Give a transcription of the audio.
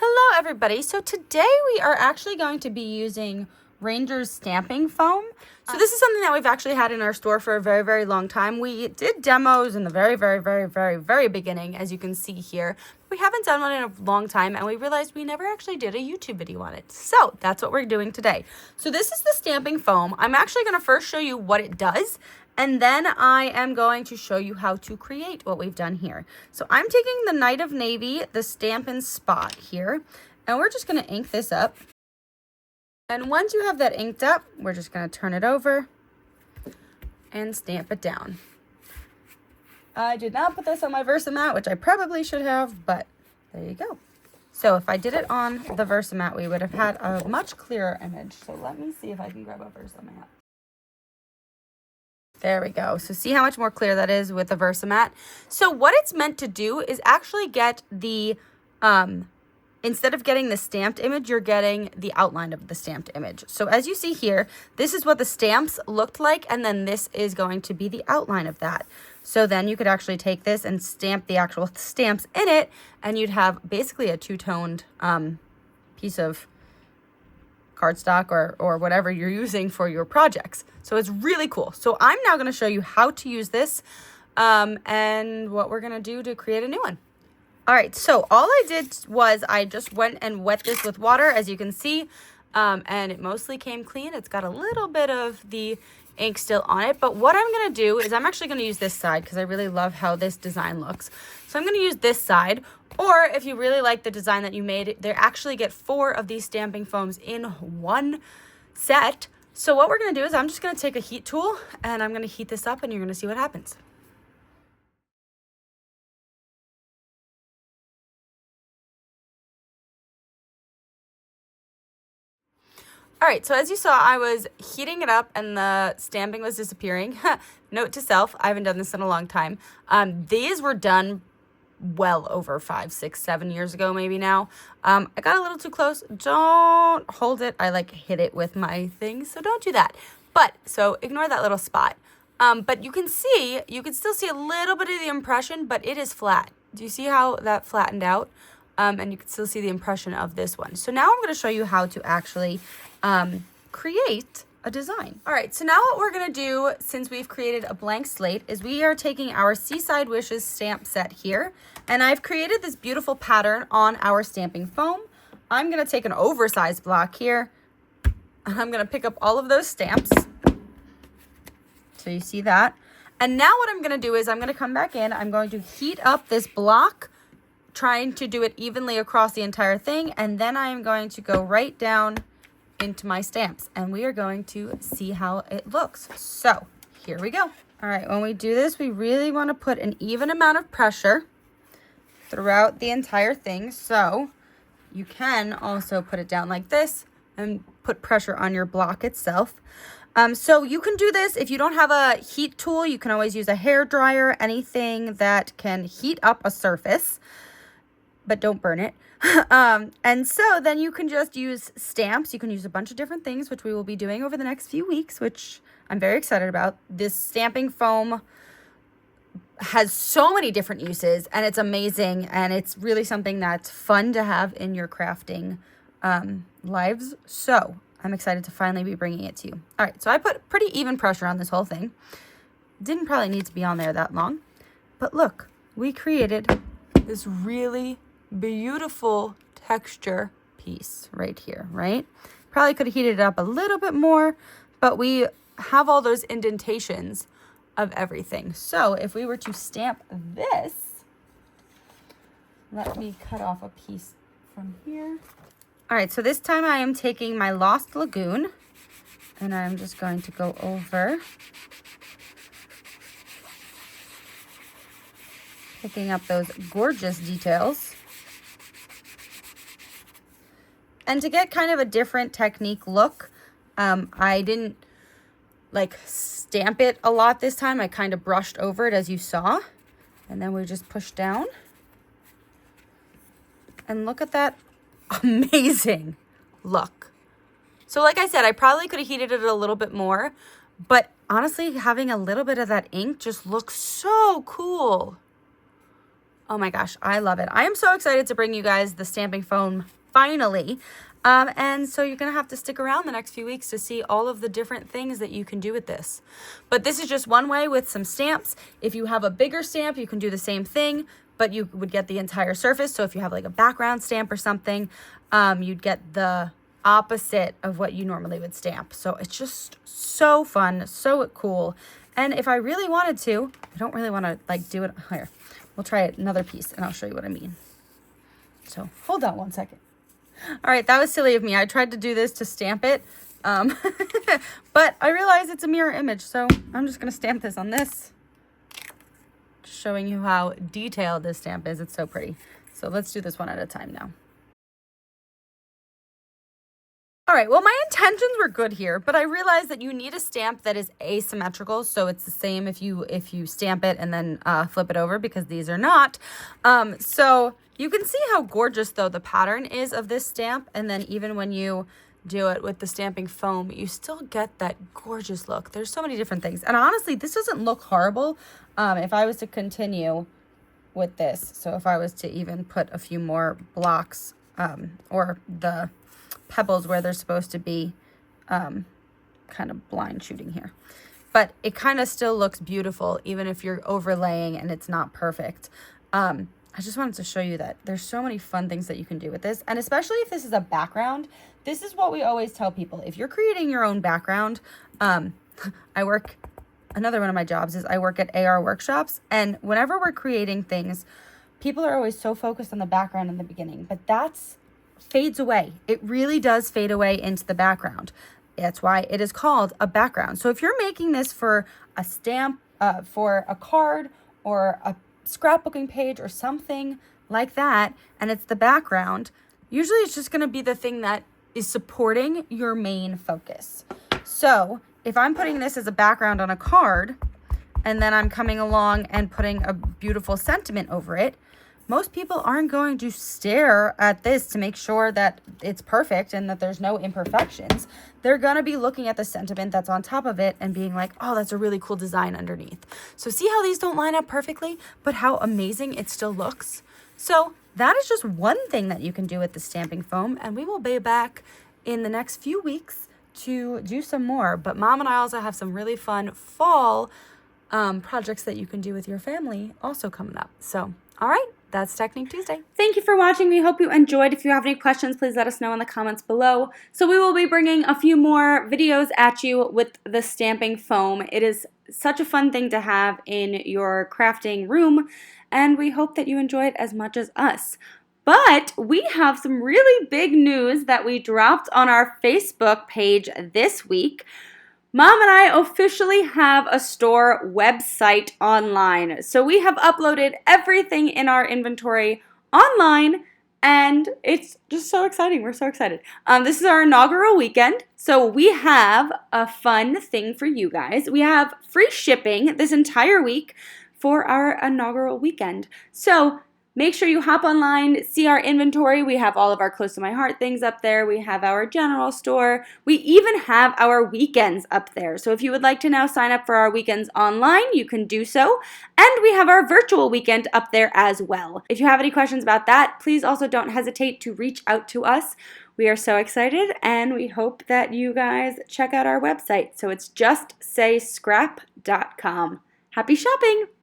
Hello everybody. So today we are actually going to be using Ranger's stamping foam. So this is something that we've actually had in our store for a very, very long time. We did demos in the very beginning, as you can see here. We haven't done one in a long time, and we realized we never actually did a YouTube video on it. So that's what we're doing today. So this is the stamping foam. I'm actually going to first show you what it does, and then I am going to show you how to create what we've done here. So I'm taking the Night of Navy, the Stampin' Spot here, and we're just going to ink this up. And once you have that inked up, we're just going to turn it over and stamp it down. I did not put this on my Versamat, which I probably should have, but there you go. So if I did it on the Versamat, we would have had a much clearer image. So let me see if I can grab a Versamat. There we go. So see how much more clear that is with the Versamat? So what it's meant to do is actually get the, instead of getting the stamped image, you're getting the outline of the stamped image. So as you see here, this is what the stamps looked like, and then this is going to be the outline of that. So then you could actually take this and stamp the actual stamps in it, and you'd have basically a two-toned piece of cardstock or whatever you're using for your projects. So it's really cool. So I'm now going to show you how to use this and what we're going to do to create a new one. All right, so all I did was I just went and wet this with water, as you can see, and it mostly came clean. It's got a little bit of the ink still on it, but what I'm going to do is I'm actually going to use this side because I really love how this design looks. So I'm going to use this side, or if you really like the design that you made, they actually get 4 of these stamping foams in one set. So what we're going to do is I'm just going to take a heat tool and I'm going to heat this up, and you're going to see what happens. All right, so as you saw, I was heating it up and the stamping was disappearing. Note to self, I haven't done this in a long time. These were done well over 5, 6, 7 years ago, maybe now. I got a little too close. Don't hold it. I like hit it with my thing, so don't do that. But, so ignore that little spot. But you can still see a little bit of the impression, but it is flat. Do you see how that flattened out? And you can still see the impression of this one. So now I'm going to show you how to actually create a design. All right, so now what we're going to do, since we've created a blank slate, is we are taking our Seaside Wishes stamp set here, and I've created this beautiful pattern on our stamping foam. I'm going to take an oversized block here, and I'm going to pick up all of those stamps. So you see that. And now what I'm going to do is I'm going to come back in. I'm going to heat up this block, trying to do it evenly across the entire thing, and then I'm going to go right down into my stamps, and we are going to see how it looks. So here we go. All right, when we do this, we really want to put an even amount of pressure throughout the entire thing. So you can also put it down like this and put pressure on your block itself. So you can do this if you don't have a heat tool. You can always use a hair dryer, anything that can heat up a surface, but don't burn it. And so then you can just use stamps. You can use a bunch of different things, which we will be doing over the next few weeks, which I'm very excited about. This stamping foam has so many different uses, and it's amazing, and it's really something that's fun to have in your crafting lives. So I'm excited to finally be bringing it to you. All right, so I put pretty even pressure on this whole thing. Didn't probably need to be on there that long, but look, we created this really beautiful texture piece right here, right? Probably could have heated it up a little bit more, but we have all those indentations of everything. So if we were to stamp this, let me cut off a piece from here. All right, so this time I am taking my Lost Lagoon, and I'm just going to go over, picking up those gorgeous details. And to get kind of a different technique look, I didn't like stamp it a lot this time. I kind of brushed over it, as you saw. And then we just push down. And look at that amazing look. So like I said, I probably could have heated it a little bit more, but honestly, having a little bit of that ink just looks so cool. Oh my gosh, I love it. I am so excited to bring you guys the stamping foam finally. And so you're going to have to stick around the next few weeks to see all of the different things that you can do with this. But this is just one way with some stamps. If you have a bigger stamp, you can do the same thing, but you would get the entire surface. So if you have like a background stamp or something, you'd get the opposite of what you normally would stamp. So it's just so fun, so cool. And if I really wanted to, I don't really want to like do it here. We'll try another piece and I'll show you what I mean. So hold on one second. All right, that was silly of me. I tried to do this to stamp it, but I realized it's a mirror image. So I'm just going to stamp this on this. Just showing you how detailed this stamp is. It's so pretty. So let's do this one at a time now. All right, well, my intentions were good here, but I realized that you need a stamp that is asymmetrical, so it's the same if you stamp it and then flip it over, because these are not. So you can see how gorgeous, though, the pattern is of this stamp, and then even when you do it with the stamping foam, you still get that gorgeous look. There's so many different things, and honestly, this doesn't look horrible if I was to continue with this. So if I was to even put a few more blocks or the pebbles where they're supposed to be, kind of blind shooting here, but it kind of still looks beautiful even if you're overlaying and it's not perfect. I just wanted to show you that there's so many fun things that you can do with this, and especially if this is a background. This is what we always tell people: if you're creating your own background, another one of my jobs is I work at AR workshops, and whenever we're creating things, people are always so focused on the background in the beginning, but that's fades away. It really does fade away into the background. That's why it is called a background. So if you're making this for a stamp, for a card or a scrapbooking page or something like that, and it's the background, usually it's just going to be the thing that is supporting your main focus. So if I'm putting this as a background on a card and then I'm coming along and putting a beautiful sentiment over it, most people aren't going to stare at this to make sure that it's perfect and that there's no imperfections. They're going to be looking at the sentiment that's on top of it and being like, oh, that's a really cool design underneath. So see how these don't line up perfectly, but how amazing it still looks? So that is just one thing that you can do with the stamping foam, and we will be back in the next few weeks to do some more. But Mom and I also have some really fun fall projects that you can do with your family also coming up. So, all right. That's Technique Tuesday. Thank you for watching. We hope you enjoyed. If you have any questions, please let us know in the comments below. So we will be bringing a few more videos at you with the stamping foam. It is such a fun thing to have in your crafting room, and we hope that you enjoy it as much as us. But we have some really big news that we dropped on our Facebook page this week. Mom and I officially have a store website online. So we have uploaded everything in our inventory online, and it's just so exciting. We're so excited. This is our inaugural weekend, so we have a fun thing for you guys. We have free shipping this entire week for our inaugural weekend. So make sure you hop online, see our inventory. We have all of our Close to My Heart things up there. We have our general store. We even have our weekends up there. So if you would like to now sign up for our weekends online, you can do so. And we have our virtual weekend up there as well. If you have any questions about that, please also don't hesitate to reach out to us. We are so excited, and we hope that you guys check out our website. So it's justsayscrap.com. Happy shopping!